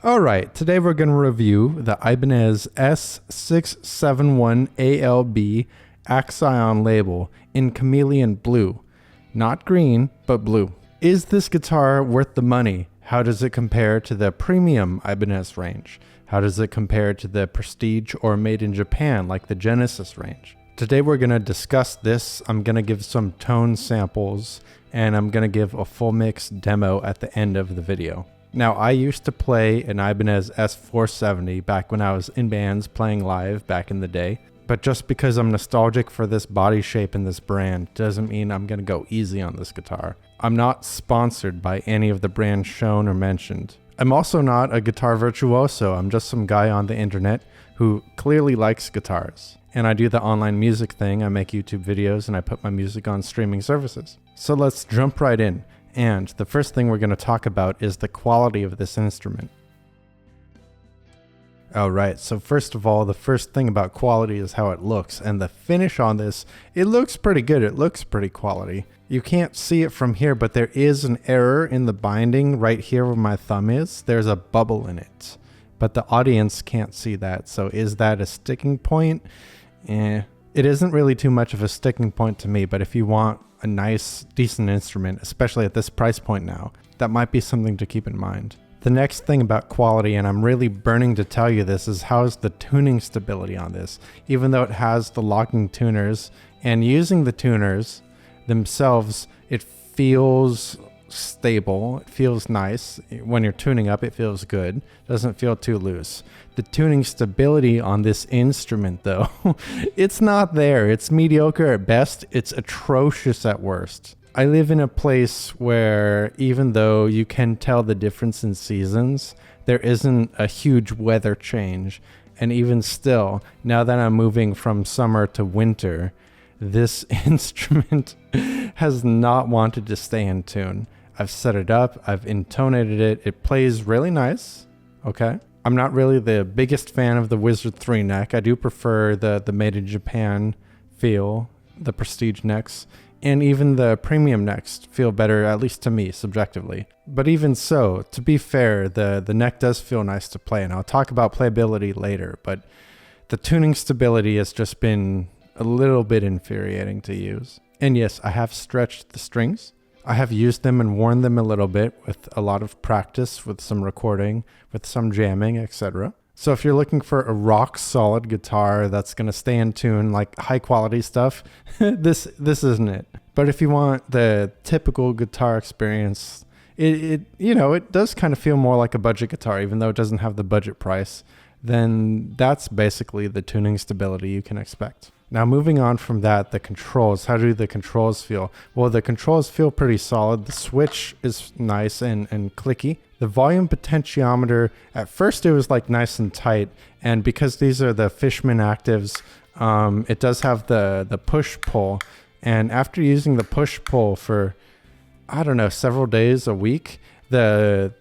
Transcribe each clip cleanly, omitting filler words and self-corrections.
Alright, today we're going to review the Ibanez S671ALB Axion Label in chameleon blue. Not green, but blue. Is this guitar worth the money? How does it compare to the premium Ibanez range? How does it compare to the Prestige or made in Japan like the Genesis range? Today we're going to discuss this. I'm going to give some tone samples and I'm going to give a full mix demo at the end of the video. Now, I used to play an Ibanez S470 back when I was in bands playing live back in the day, but just because I'm nostalgic for this body shape and this brand doesn't mean I'm going to go easy on this guitar. I'm not sponsored by any of the brands shown or mentioned. I'm also not a guitar virtuoso. I'm just some guy on the internet who clearly likes guitars. And I do the online music thing. I make YouTube videos and I put my music on streaming services. So let's jump right in. And the first thing we're going to talk about is the quality of this instrument. Alright, so first of all, the first thing about quality is how it looks. And the finish on this, it looks pretty good. It looks pretty quality. You can't see it from here, but there is an error in the binding right here where my thumb is. There's a bubble in it. But the audience can't see that. So is that a sticking point? It isn't really too much of a sticking point to me, but if you want a nice, decent instrument, especially at this price point now, that might be something to keep in mind. The next thing about quality, and I'm really burning to tell you this, is how's the tuning stability on this. Even though it has the locking tuners, and using the tuners themselves, it feels stable, it feels nice. When you're tuning up, it feels good. Doesn't feel too loose. The tuning stability on this instrument though, it's not there. It's mediocre at best. It's atrocious at worst. I live in a place where even though you can tell the difference in seasons, there isn't a huge weather change. And even still, now that I'm moving from summer to winter, this instrument has not wanted to stay in tune. I've set it up, I've intonated it, it plays really nice, okay? I'm not really the biggest fan of the Wizard 3 neck. I do prefer the made in Japan feel, the Prestige necks, and even the premium necks feel better, at least to me, subjectively. But even so, to be fair, the neck does feel nice to play, and I'll talk about playability later, but the tuning stability has just been a little bit infuriating to use. And yes, I have stretched the strings. I have used them and worn them a little bit with a lot of practice, with some recording, with some jamming, etc. So if you're looking for a rock solid guitar that's going to stay in tune, like high quality stuff, this isn't it. But if you want the typical guitar experience, it does kind of feel more like a budget guitar, even though it doesn't have the budget price. Then that's basically the tuning stability you can expect. Now moving on from that, the controls. How do the controls feel? Well, the controls feel pretty solid. The switch is nice and clicky. The volume potentiometer, at first it was like nice and tight, and because these are the Fishman actives, it does have the push-pull, and after using the push-pull for, I don't know, several days, a week, the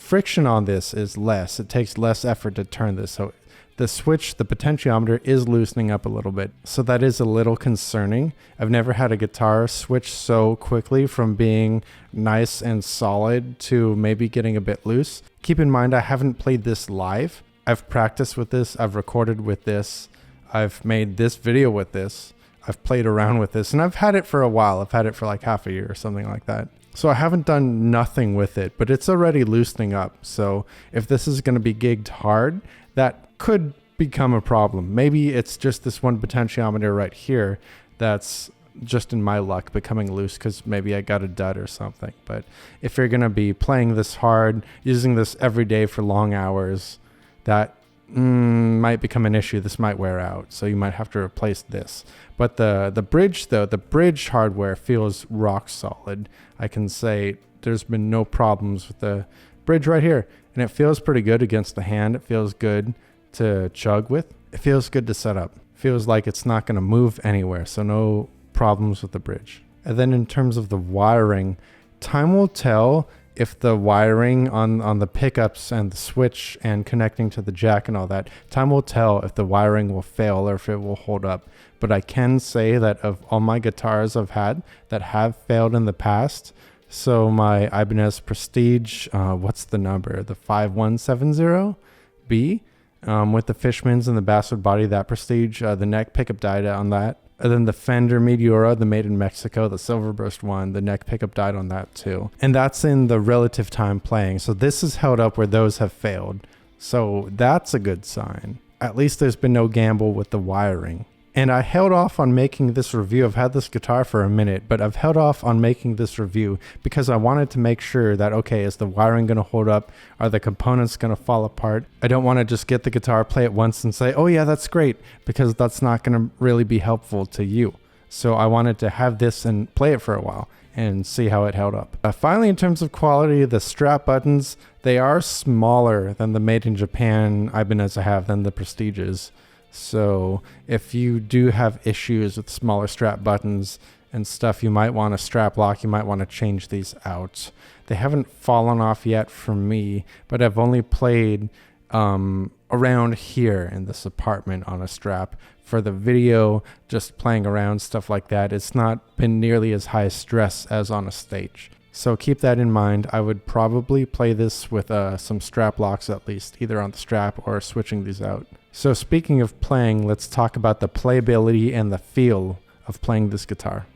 friction on this is less. It takes less effort to turn this, so the switch, the potentiometer, is loosening up a little bit. So that is a little concerning. I've never had a guitar switch so quickly from being nice and solid to maybe getting a bit loose. Keep in mind, I haven't played this live. I've practiced with this. I've recorded with this. I've made this video with this. I've played around with this. And I've had it for a while. I've had it for like half a year or something like that. So I haven't done nothing with it, but it's already loosening up. So if this is going to be gigged hard, that could become a problem. Maybe it's just this one potentiometer right here that's just in my luck becoming loose because maybe I got a dud or something. But if you're going to be playing this hard, using this every day for long hours, that might become an issue. This might wear out, so you might have to replace this. But the bridge though, the bridge hardware feels rock solid. I can say there's been no problems with the bridge right here, and it feels pretty good against the hand. It feels good to chug with. It feels good to set up. Feels like it's not going to move anywhere, so no problems with the bridge. And then in terms of the wiring, time will tell if the wiring on the pickups and the switch and connecting to the jack and all that, time will tell if the wiring will fail or if it will hold up. But I can say that of all my guitars I've had that have failed in the past, So my Ibanez Prestige, what's the number? The 5170B with the Fishmans and the bastard body, that Prestige, the neck pickup died on that. And then the Fender Mediocre, the made in Mexico, the silver burst one, the neck pickup died on that too. And that's in the relative time playing. So this is held up where those have failed. So that's a good sign. At least there's been no gamble with the wiring. And I held off on making this review. I've had this guitar for a minute, but I've held off on making this review because I wanted to make sure that, okay, is the wiring going to hold up? Are the components going to fall apart? I don't want to just get the guitar, play it once and say, oh yeah, that's great, because that's not going to really be helpful to you. So I wanted to have this and play it for a while and see how it held up. Finally, in terms of quality, the strap buttons, they are smaller than the made in Japan Ibanez I have, than the Prestiges. So if you do have issues with smaller strap buttons and stuff, you might want a strap lock. You might want to change these out. They haven't fallen off yet for me, but I've only played around here in this apartment on a strap. For the video, just playing around, stuff like that, it's not been nearly as high stress as on a stage. So keep that in mind. I would probably play this with some strap locks at least, either on the strap or switching these out. So speaking of playing, let's talk about the playability and the feel of playing this guitar.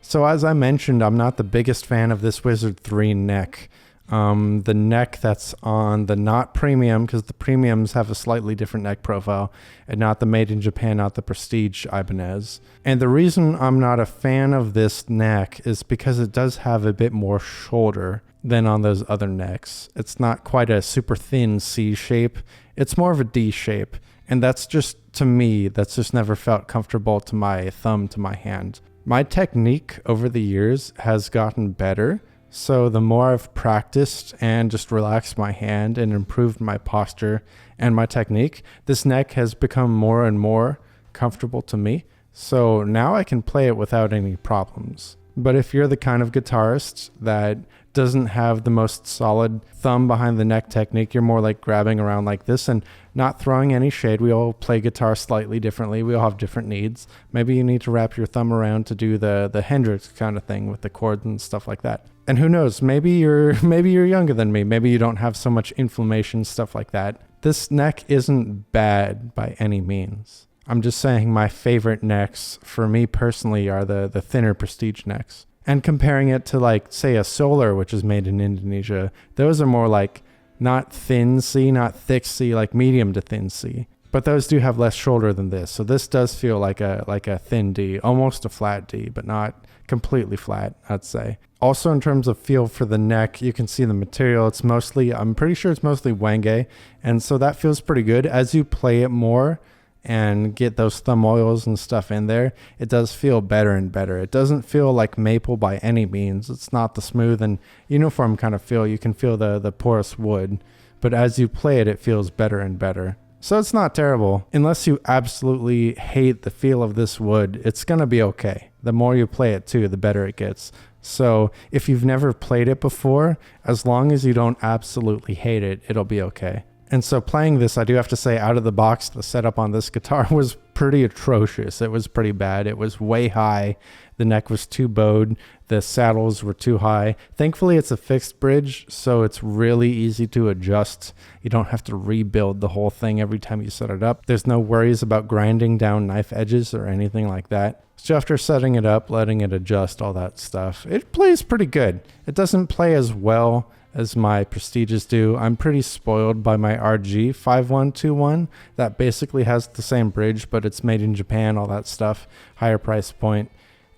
So as I mentioned, I'm not the biggest fan of this Wizard 3 neck. The neck that's on the not premium, because the premiums have a slightly different neck profile, and not the made in Japan, not the Prestige Ibanez. And the reason I'm not a fan of this neck is because it does have a bit more shoulder than on those other necks. It's not quite a super thin C shape. It's more of a D shape. And that's just, to me, that's just never felt comfortable to my thumb, to my hand. My technique over the years has gotten better. So the more I've practiced and just relaxed my hand and improved my posture and my technique, this neck has become more and more comfortable to me. So now I can play it without any problems. But if you're the kind of guitarist that doesn't have the most solid thumb behind the neck technique, you're more like grabbing around like this, and not throwing any shade. We all play guitar slightly differently. We all have different needs. Maybe you need to wrap your thumb around to do the Hendrix kind of thing with the chords and stuff like that. And who knows, maybe you're younger than me. Maybe you don't have so much inflammation, stuff like that. This neck isn't bad by any means. I'm just saying my favorite necks for me personally are the thinner Prestige necks. And comparing it to, like, say a Solar, which is made in Indonesia, those are more like not thin C, not thick C, like medium to thin C. But those do have less shoulder than this. So this does feel like a thin D, almost a flat D, but not completely flat, I'd say. Also, in terms of feel for the neck, you can see the material. It's mostly, I'm pretty sure it's mostly Wenge. And so that feels pretty good. As you play it more and get those thumb oils and stuff in there, it does feel better and better. It doesn't feel like maple by any means. It's not the smooth and uniform kind of feel. You can feel the porous wood, but as you play it, it feels better and better. So it's not terrible. Unless you absolutely hate the feel of this wood, it's gonna be okay. The more you play it too, the better it gets. So if you've never played it before, as long as you don't absolutely hate it, it'll be okay. And so playing this, I do have to say, out of the box, the setup on this guitar was pretty atrocious. It was pretty bad. It was way high. The neck was too bowed. The saddles were too high. Thankfully, it's a fixed bridge, so it's really easy to adjust. You don't have to rebuild the whole thing every time you set it up. There's no worries about grinding down knife edges or anything like that. So after setting it up, letting it adjust, all that stuff, it plays pretty good. It doesn't play as well as my Prestiges do. I'm pretty spoiled by my RG5121 that basically has the same bridge, but it's made in Japan, all that stuff, higher price point.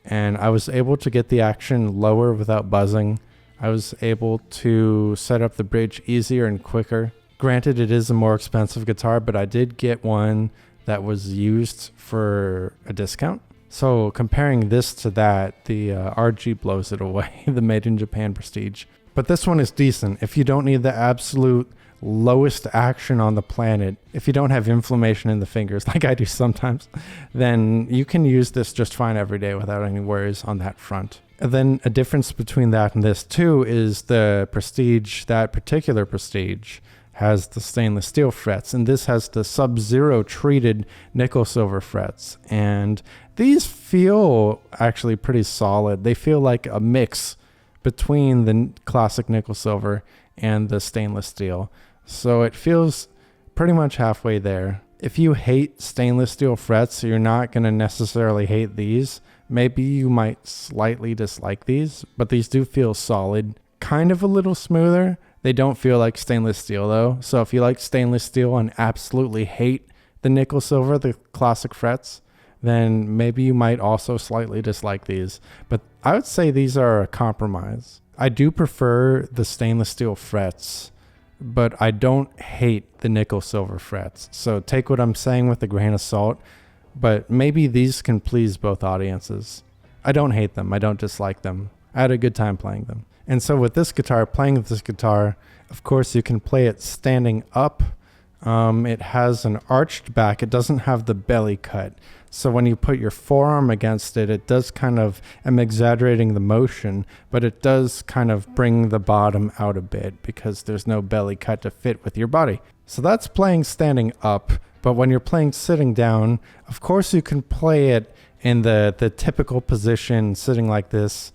And I was able to get the action lower without buzzing. I was able to set up the bridge easier and quicker. Granted, it is a more expensive guitar, but I did get one that was used for a discount. So comparing this to that, the RG blows it away, the made in Japan Prestige. But this one is decent. If you don't need the absolute lowest action on the planet, if you don't have inflammation in the fingers like I do sometimes, then you can use this just fine every day without any worries on that front. And then a difference between that and this too is the Prestige, that particular Prestige, has the stainless steel frets, and this has the sub-zero treated nickel silver frets, and these feel actually pretty solid. They feel like a mix between the classic nickel silver and the stainless steel. So it feels pretty much halfway there. If you hate stainless steel frets, you're not going to necessarily hate these. Maybe you might slightly dislike these, but these do feel solid. Kind of a little smoother. They don't feel like stainless steel though. So if you like stainless steel and absolutely hate the nickel silver, the classic frets, then maybe you might also slightly dislike these. But I would say these are a compromise. I do prefer the stainless steel frets, but I don't hate the nickel silver frets. So take what I'm saying with a grain of salt, but maybe these can please both audiences. I don't hate them. I don't dislike them. I had a good time playing them. And so with this guitar, playing with this guitar, of course, you can play it standing up. It has an arched back. It doesn't have the belly cut. So when you put your forearm against it, it does kind of, I'm exaggerating the motion, but it does kind of bring the bottom out a bit because there's no belly cut to fit with your body. So that's playing standing up. But when you're playing sitting down, of course you can play it in the typical position, sitting like this,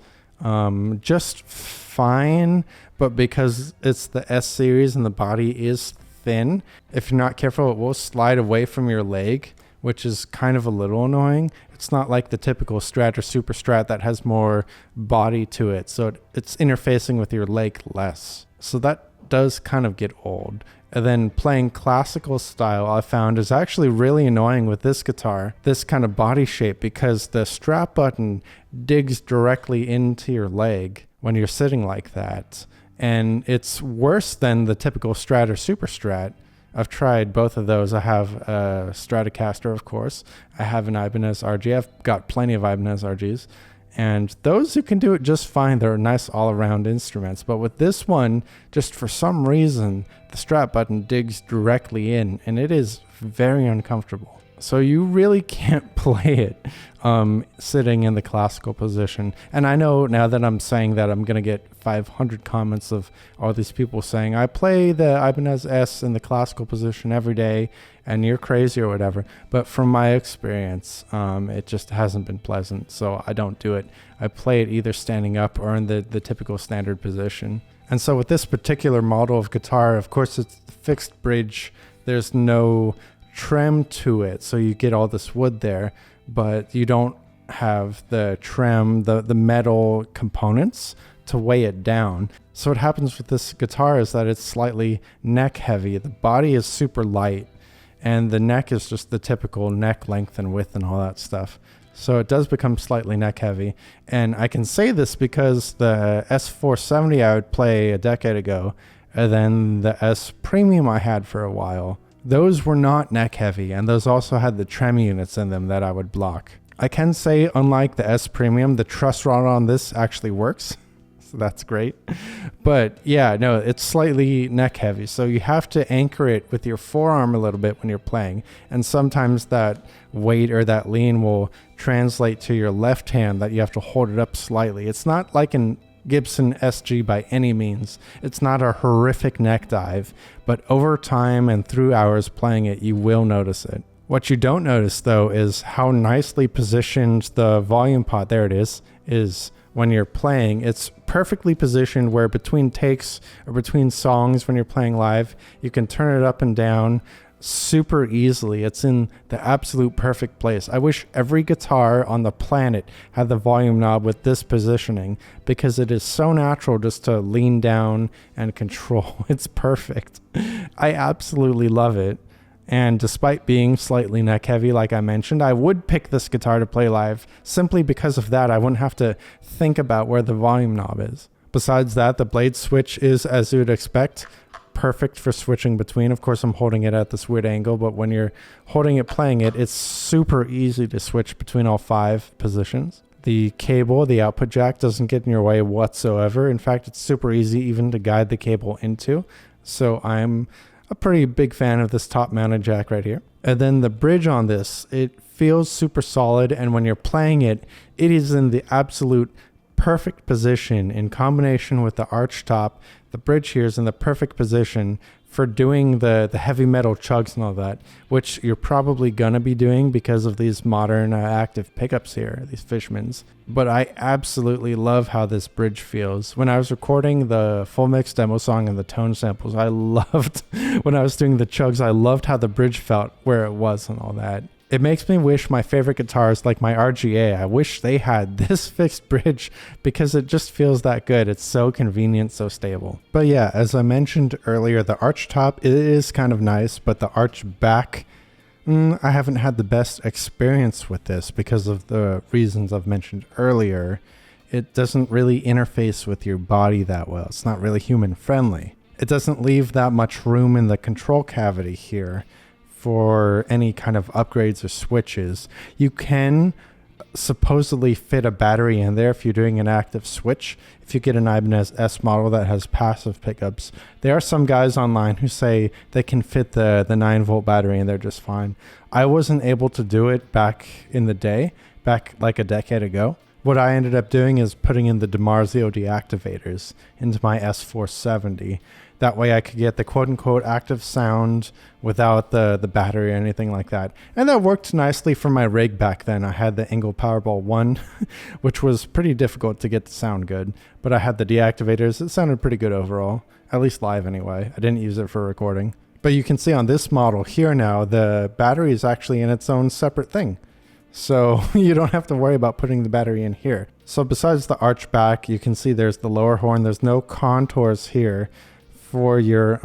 just fine. But because it's the S series and the body is thin, if you're not careful, it will slide away from your leg, which is kind of a little annoying. It's not like the typical Strat or Super Strat that has more body to it. So it's interfacing with your leg less. So that does kind of get old. And then playing classical style, I found, is actually really annoying with this guitar, this kind of body shape, because the strap button digs directly into your leg when you're sitting like that. And it's worse than the typical Strat or Super Strat. I've tried both of those. I have a Stratocaster, of course. I have an Ibanez RG. I've got plenty of Ibanez RGs. And those who can do it just fine, they're nice all-around instruments. But with this one, just for some reason, the strap button digs directly in, and it is very uncomfortable. So you really can't play it sitting in the classical position. And I know now that I'm saying that, I'm going to get 500 comments of all these people saying, I play the Ibanez S in the classical position every day, and you're crazy or whatever. But from my experience, it just hasn't been pleasant. So I don't do it. I play it either standing up or in the typical standard position. And so with this particular model of guitar, of course, it's the fixed bridge. There's no trem to it, so you get all this wood there, but you don't have the trem, the metal components to weigh it down. So what happens with this guitar is that it's slightly neck heavy. The body is super light, and the neck is just the typical neck length and width and all that stuff. So it does become slightly neck heavy. And I can say this because the S470 I would play a decade ago, and then the S Premium I had for a while, those were not neck heavy, and those also had the trem units in them that I would block. I can say, unlike the S Premium, the truss rod on this actually works. So that's great. But yeah, no, it's slightly neck heavy. So you have to anchor it with your forearm a little bit when you're playing. And sometimes that weight or that lean will translate to your left hand, that you have to hold it up slightly. It's not like an Gibson SG by any means. It's not a horrific neck dive, but over time and through hours playing it, you will notice it. What you don't notice though is how nicely positioned the volume pot, there it is when you're playing. It's perfectly positioned where between takes or between songs when you're playing live, you can turn it up and down super easily. It's in the absolute perfect place. I wish every guitar on the planet had the volume knob with this positioning, because it is so natural just to lean down and control. It's perfect. I absolutely love it. And despite being slightly neck heavy, like I mentioned, I would pick this guitar to play live simply because of that. I wouldn't have to think about where the volume knob is. Besides that, the blade switch is, as you would expect, perfect for switching between. Of course, I'm holding it at this weird angle, but when you're holding it, playing it, it's super easy to switch between all 5 positions. The cable, the output jack, doesn't get in your way whatsoever. In fact, it's super easy even to guide the cable into. So I'm a pretty big fan of this top mounted jack right here. And then the bridge on this, it feels super solid, and when you're playing it, it is in the absolute perfect position in combination with the arch top. The bridge here is in the perfect position for doing the heavy metal chugs and all that, which you're probably gonna be doing because of these modern active pickups here, these Fishmans. But I absolutely love how this bridge feels. When I was recording the full mix demo song and the tone samples, I loved, when I was doing the chugs, I loved how the bridge felt where it was and all that. It makes me wish my favorite guitars like my RGA, I wish they had this fixed bridge because it just feels that good. It's so convenient, so stable. But yeah, as I mentioned earlier, the arch top, it is kind of nice, but the arch back, I haven't had the best experience with this because of the reasons I've mentioned earlier. It doesn't really interface with your body that well. It's not really human friendly. It doesn't leave that much room in the control cavity here for any kind of upgrades or switches. You can supposedly fit a battery in there if you're doing an active switch. If you get an Ibanez S model that has passive pickups, there are some guys online who say they can fit the 9-volt battery and they're just fine. I wasn't able to do it back in the day, back like a decade ago. What I ended up doing is putting in the DiMarzio deactivators into my S470. That way I could get the quote-unquote active sound without the battery or anything like that. And that worked nicely for my rig back then. I had the Engel Powerball 1, which was pretty difficult to get to sound good. But I had the deactivators. It sounded pretty good overall, at least live anyway. I didn't use it for recording. But you can see on this model here now, the battery is actually in its own separate thing. So you don't have to worry about putting the battery in here. So besides the arch back, you can see there's the lower horn. There's no contours here for your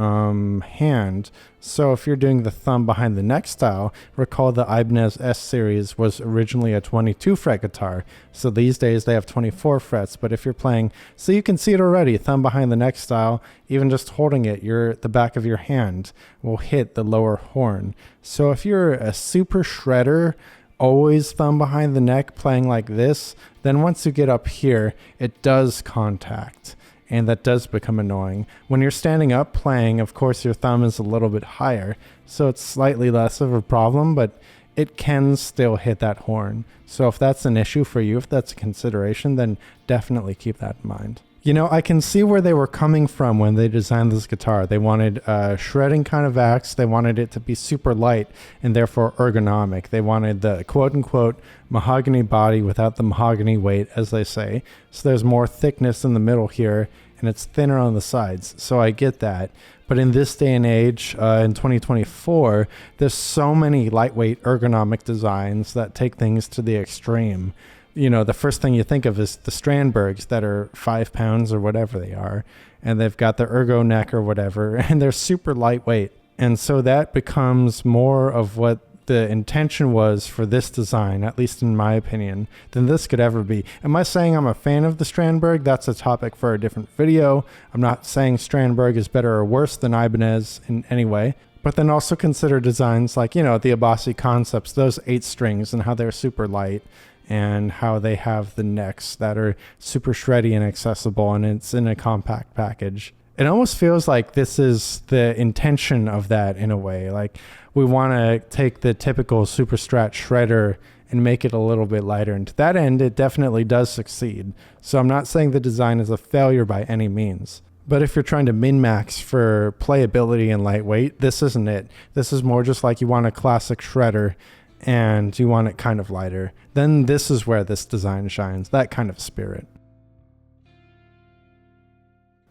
hand. So if you're doing the thumb behind the neck style, recall the Ibanez S series was originally a 22 fret guitar. So these days they have 24 frets. But if you're playing, so you can see it already, thumb behind the neck style, even just holding it, the back of your hand will hit the lower horn. So if you're a super shredder, always thumb behind the neck playing like this, then once you get up here, it does contact. And that does become annoying. When you're standing up playing, of course, your thumb is a little bit higher, so it's slightly less of a problem, but it can still hit that horn. So if that's an issue for you, if that's a consideration, then definitely keep that in mind. You know, I can see where they were coming from when they designed this guitar. They wanted a shredding kind of axe. They wanted it to be super light and therefore ergonomic. They wanted the quote-unquote mahogany body without the mahogany weight, as they say. So there's more thickness in the middle here, and it's thinner on the sides. So I get that. But in this day and age, in 2024, there's so many lightweight ergonomic designs that take things to the extreme. You know, the first thing you think of is the Strandbergs that are 5 pounds or whatever they are, and they've got the ergo neck or whatever, and they're super lightweight. And so that becomes more of what the intention was for this design, at least in my opinion, than this could ever be. Am I saying I'm a fan of the Strandberg? That's a topic for a different video. I'm not saying Strandberg is better or worse than Ibanez in any way. But then also consider designs like, you know, the Abasi Concepts, those 8 strings and how they're super light, and how they have the necks that are super shreddy and accessible, and it's in a compact package. It almost feels like this is the intention of that in a way. Like we want to take the typical super strat shredder and make it a little bit lighter. And to that end, it definitely does succeed. So I'm not saying the design is a failure by any means. But if you're trying to min-max for playability and lightweight, this isn't it. This is more just like you want a classic shredder and you want it kind of lighter, then this is where this design shines, that kind of spirit.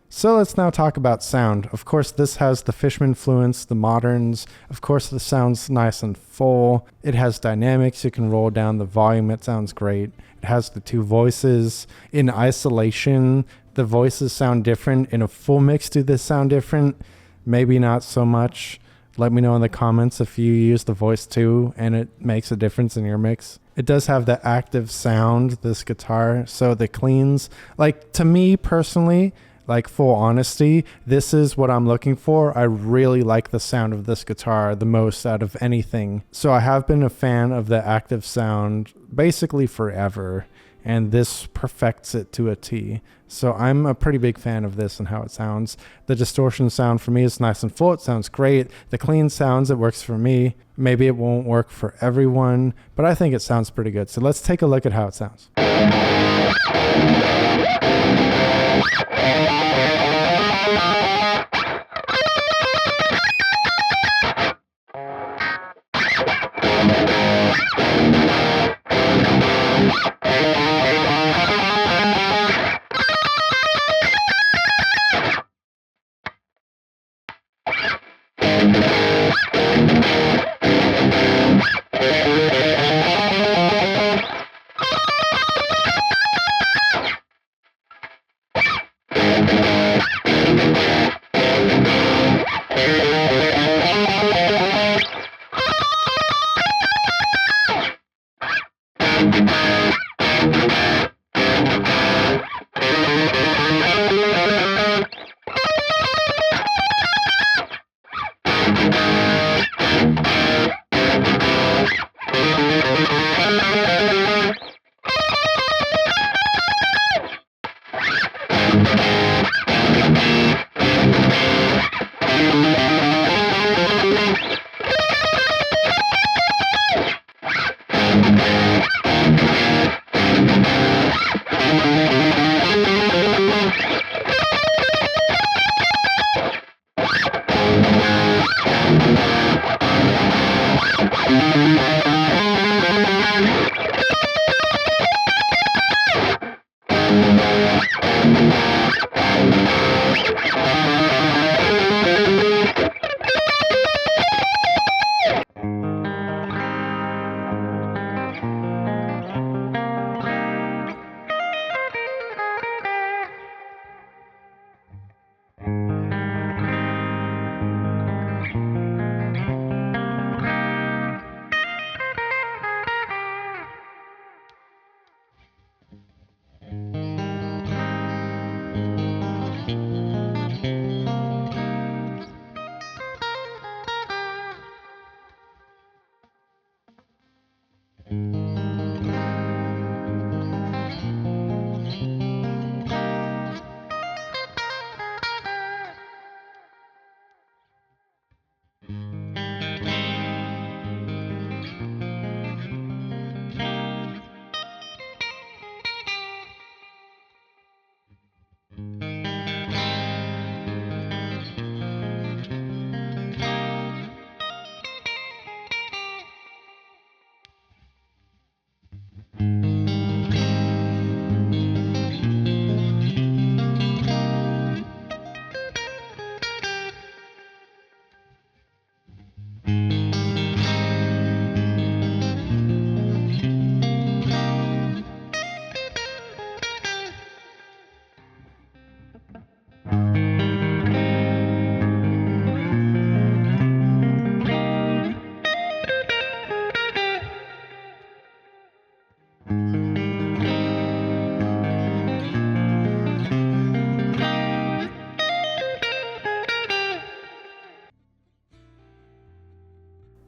So let's now talk about sound. Of course, this has the Fishman Fluence, the moderns. Of course, the sound's nice and full. It has dynamics. You can roll down the volume. It sounds great. It has the 2 voices. In isolation, the voices sound different. In a full mix, do they sound different? Maybe not so much. Let me know in the comments if you use the voice too and it makes a difference in your mix. It does have the active sound, this guitar, so the cleans. Like, to me personally, like full honesty, this is what I'm looking for. I really like the sound of this guitar the most out of anything. So I have been a fan of the active sound basically forever, and this perfects it to a T. So I'm a pretty big fan of this and how it sounds. The distortion sound for me is nice and full. It sounds great. The clean sounds, it works for me. Maybe it won't work for everyone, but I think it sounds pretty good. So let's take a look at how it sounds.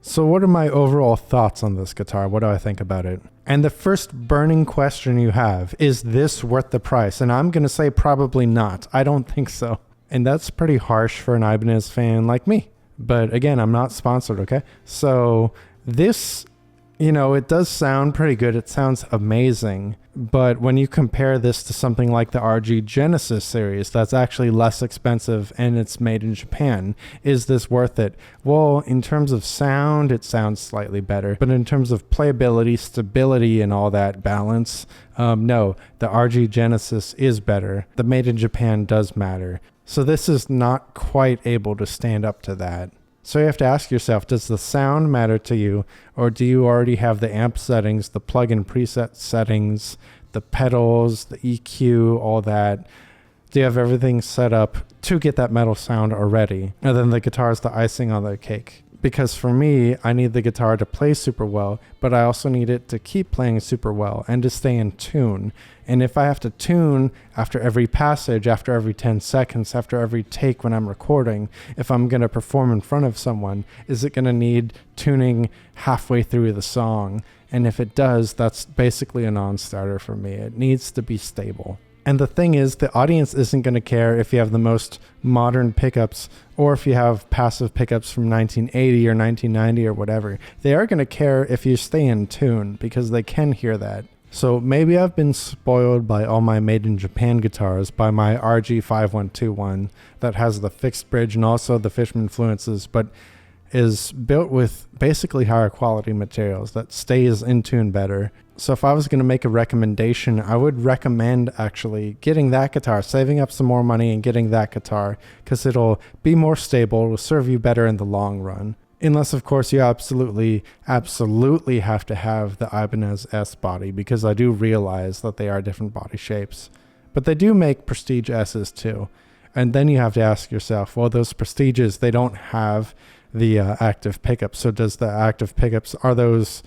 So what are my overall thoughts on this guitar? What do I think about it? And the first burning question you have, is this worth the price? And I'm going to say probably not. I don't think so. And that's pretty harsh for an Ibanez fan like me. But again, I'm not sponsored, okay? So this, you know, it does sound pretty good. It sounds amazing. But when you compare this to something like the RG Genesis series, that's actually less expensive and it's made in Japan, is this worth it? Well, in terms of sound, it sounds slightly better. But in terms of playability, stability, and all that balance, no, the RG Genesis is better. The made in Japan does matter. So this is not quite able to stand up to that. So you have to ask yourself, does the sound matter to you, or do you already have the amp settings, the plug-in preset settings, the pedals, the EQ, all that? Do you have everything set up to get that metal sound already? And then the guitar is the icing on the cake. Because for me, I need the guitar to play super well, but I also need it to keep playing super well and to stay in tune. And if I have to tune after every passage, after every 10 seconds, after every take when I'm recording, if I'm going to perform in front of someone, is it going to need tuning halfway through the song? And if it does, that's basically a non-starter for me. It needs to be stable. And the thing is, the audience isn't going to care if you have the most modern pickups or if you have passive pickups from 1980 or 1990 or whatever. They are going to care if you stay in tune because they can hear that. So maybe I've been spoiled by all my made in Japan guitars, by my RG5121 that has the fixed bridge and also the Fishman Fluences, but is built with basically higher quality materials that stays in tune better. So if I was going to make a recommendation, I would recommend actually getting that guitar, saving up some more money and getting that guitar, because it'll be more stable, it will serve you better in the long run. Unless, of course, you absolutely have to have the Ibanez S body, because I do realize that they are different body shapes. But they do make Prestige S's too. And then you have to ask yourself, well, those Prestiges, they don't have the active pickups. So does the active pickups, are those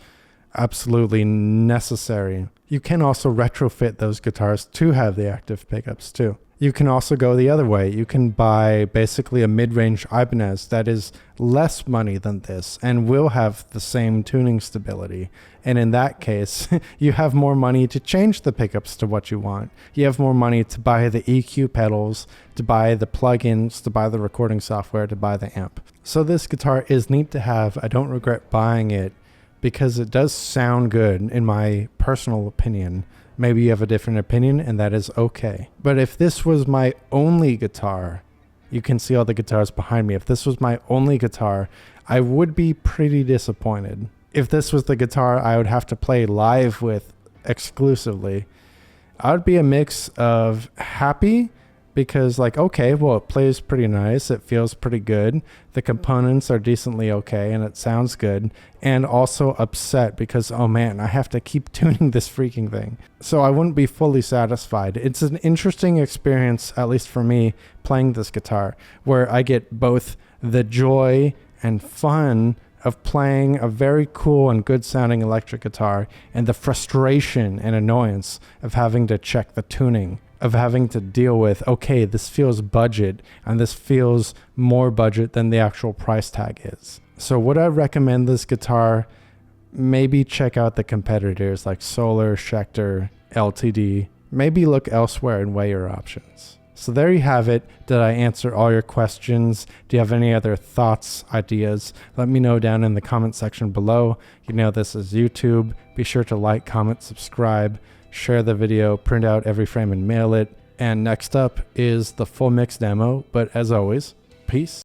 absolutely necessary? You can also retrofit those guitars to have the active pickups too. You can also go the other way. You can buy basically a mid-range Ibanez that is less money than this and will have the same tuning stability. And in that case, you have more money to change the pickups to what you want. You have more money to buy the EQ pedals, to buy the plugins, to buy the recording software, to buy the amp. So this guitar is neat to have. I don't regret buying it because it does sound good in my personal opinion. Maybe you have a different opinion, and that is okay. But if this was my only guitar, you can see all the guitars behind me. If this was my only guitar, I would be pretty disappointed. If this was the guitar I would have to play live with exclusively, I would be a mix of happy because, like, okay, well, it plays pretty nice, it feels pretty good, the components are decently okay, and it sounds good, and also upset because, oh man, I have to keep tuning this freaking thing. So I wouldn't be fully satisfied. It's an interesting experience, at least for me, playing this guitar, where I get both the joy and fun of playing a very cool and good sounding electric guitar, and the frustration and annoyance of having to check the tuning, of having to deal with, okay, this feels budget and this feels more budget than the actual price tag is. So would I recommend this guitar? Maybe check out the competitors like Solar, Schecter, LTD. Maybe look elsewhere and weigh your options. So there you have it. Did I answer all your questions? Do you have any other thoughts, ideas? Let me know down in the comment section below. You know this is YouTube. Be sure to like, comment, subscribe, share the video, print out every frame and mail it. And next up is the full mix demo. But as always, peace.